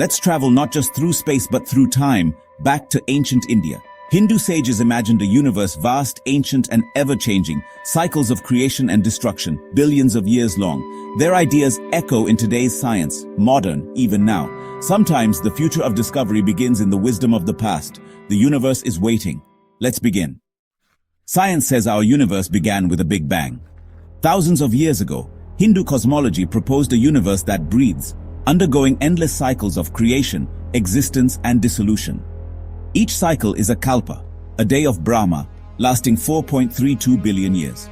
Let's travel not just through space but through time, back to ancient India. Hindu sages imagined a universe vast, ancient and ever-changing, cycles of creation and destruction, billions of years long. Their ideas echo in today's science, modern even now. Sometimes the future of discovery begins in the wisdom of the past. The universe is waiting. Let's begin. Science says our universe began with a Big Bang. Thousands of years ago, Hindu cosmology proposed a universe that breathes, undergoing endless cycles of creation, existence and dissolution. Each cycle is a kalpa, a day of Brahma, lasting 4.32 billion years.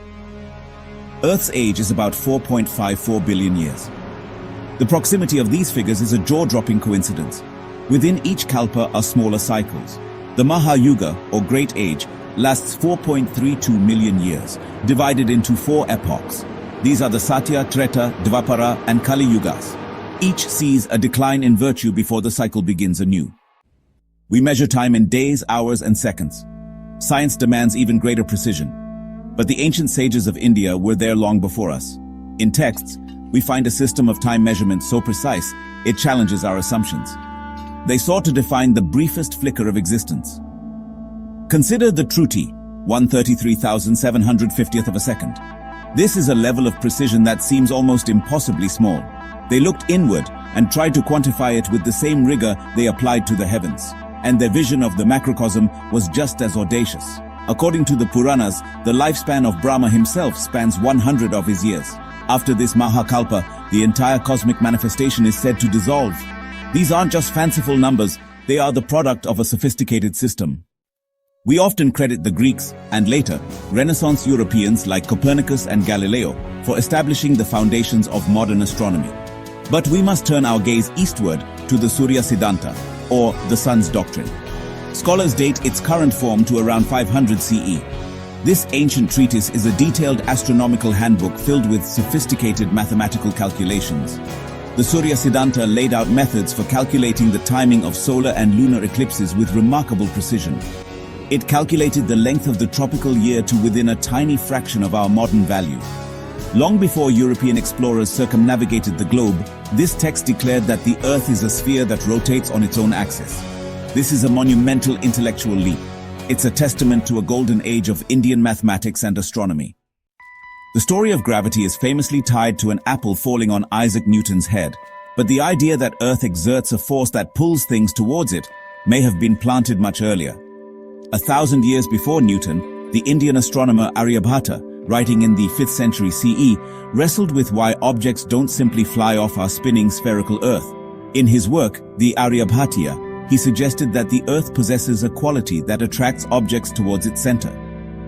Earth's age is about 4.54 billion years. The proximity of these figures is a jaw-dropping coincidence. Within each kalpa are smaller cycles. The Mahayuga, or Great Age, lasts 4.32 million years, divided into 4 epochs. These are the Satya, Treta, Dvapara and Kali Yugas. Each sees a decline in virtue before the cycle begins anew. We measure time in days, hours and seconds. Science demands even greater precision. But the ancient sages of India were there long before us. In texts, we find a system of time measurement so precise, it challenges our assumptions. They sought to define the briefest flicker of existence. Consider the Truti, 133,750th of a second. This is a level of precision that seems almost impossibly small. They looked inward and tried to quantify it with the same rigor they applied to the heavens. And their vision of the macrocosm was just as audacious. According to the Puranas, the lifespan of Brahma himself spans 100 of his years. After this Mahakalpa, the entire cosmic manifestation is said to dissolve. These aren't just fanciful numbers, they are the product of a sophisticated system. We often credit the Greeks, and later, Renaissance Europeans like Copernicus and Galileo, for establishing the foundations of modern astronomy. But we must turn our gaze eastward to the Surya Siddhanta, or the Sun's doctrine. Scholars date its current form to around 500 CE. This ancient treatise is a detailed astronomical handbook filled with sophisticated mathematical calculations. The Surya Siddhanta laid out methods for calculating the timing of solar and lunar eclipses with remarkable precision. It calculated the length of the tropical year to within a tiny fraction of our modern value. Long before European explorers circumnavigated the globe, this text declared that the Earth is a sphere that rotates on its own axis. This is a monumental intellectual leap. It's a testament to a golden age of Indian mathematics and astronomy. The story of gravity is famously tied to an apple falling on Isaac Newton's head, but the idea that Earth exerts a force that pulls things towards it may have been planted much earlier. 1,000 years before Newton, the Indian astronomer Aryabhata, writing in the 5th century CE, wrestled with why objects don't simply fly off our spinning spherical Earth. In his work, the Aryabhatiya, he suggested that the Earth possesses a quality that attracts objects towards its center.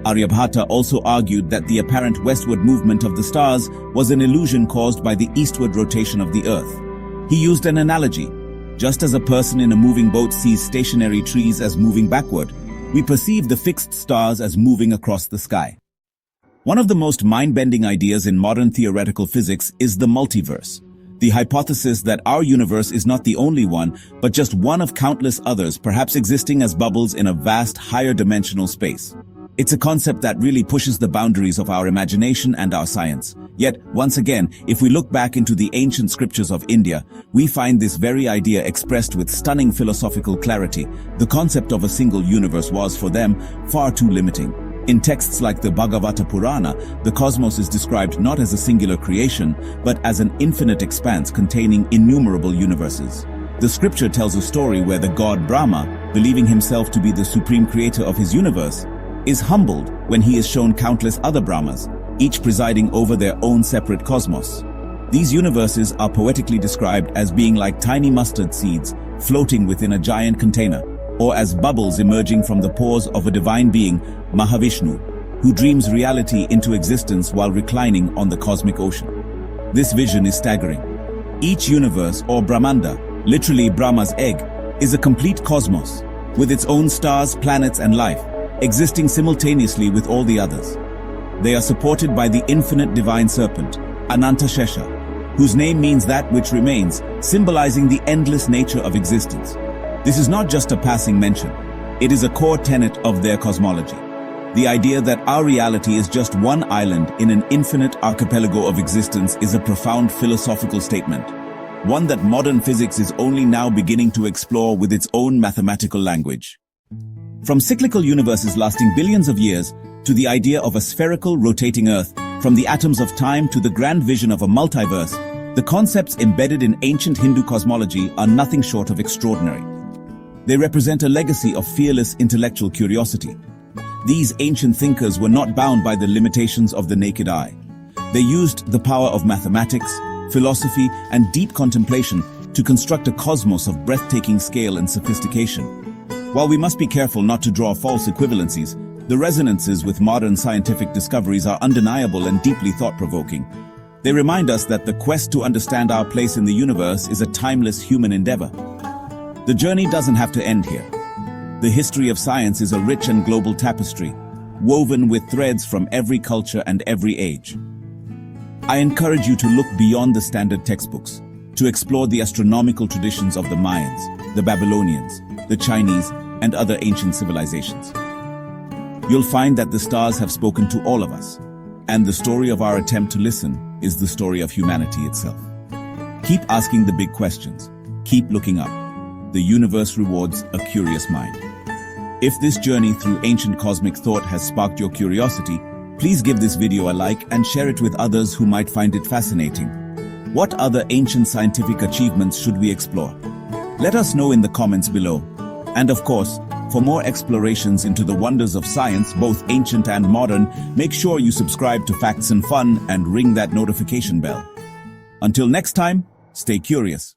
Aryabhata also argued that the apparent westward movement of the stars was an illusion caused by the eastward rotation of the Earth. He used an analogy. Just as a person in a moving boat sees stationary trees as moving backward, we perceive the fixed stars as moving across the sky. One of the most mind-bending ideas in modern theoretical physics is the multiverse, the hypothesis that our universe is not the only one, but just one of countless others, perhaps existing as bubbles in a vast, higher dimensional space. It's a concept that really pushes the boundaries of our imagination and our science. Yet, once again, if we look back into the ancient scriptures of India, we find this very idea expressed with stunning philosophical clarity. The concept of a single universe was, for them, far too limiting. In texts like the Bhagavata Purana, the cosmos is described not as a singular creation, but as an infinite expanse containing innumerable universes. The scripture tells a story where the god Brahma, believing himself to be the supreme creator of his universe, is humbled when he is shown countless other Brahmas, each presiding over their own separate cosmos. These universes are poetically described as being like tiny mustard seeds floating within a giant container, or as bubbles emerging from the pores of a divine being, Mahavishnu, who dreams reality into existence while reclining on the cosmic ocean. This vision is staggering. Each universe, or Brahmanda, literally Brahma's egg, is a complete cosmos, with its own stars, planets and life, existing simultaneously with all the others. They are supported by the infinite divine serpent, Ananta Shesha, whose name means that which remains, symbolizing the endless nature of existence. This is not just a passing mention. It is a core tenet of their cosmology. The idea that our reality is just one island in an infinite archipelago of existence is a profound philosophical statement. one that modern physics is only now beginning to explore with its own mathematical language. From cyclical universes lasting billions of years to the idea of a spherical, rotating Earth, from the atoms of time to the grand vision of a multiverse, the concepts embedded in ancient Hindu cosmology are nothing short of extraordinary. They represent a legacy of fearless intellectual curiosity. These ancient thinkers were not bound by the limitations of the naked eye. They used the power of mathematics, philosophy, and deep contemplation to construct a cosmos of breathtaking scale and sophistication. While we must be careful not to draw false equivalencies, the resonances with modern scientific discoveries are undeniable and deeply thought-provoking. They remind us that the quest to understand our place in the universe is a timeless human endeavor. The journey doesn't have to end here. The history of science is a rich and global tapestry, woven with threads from every culture and every age. I encourage you to look beyond the standard textbooks, to explore the astronomical traditions of the Mayans, the Babylonians, the Chinese, and other ancient civilizations. You'll find that the stars have spoken to all of us, and the story of our attempt to listen is the story of humanity itself. Keep asking the big questions. Keep looking up. The universe rewards a curious mind. If this journey through ancient cosmic thought has sparked your curiosity, please give this video a like and share it with others who might find it fascinating. What other ancient scientific achievements should we explore? Let us know in the comments below. And of course, for more explorations into the wonders of science, both ancient and modern, make sure you subscribe to Facts and Fun and ring that notification bell. Until next time, stay curious.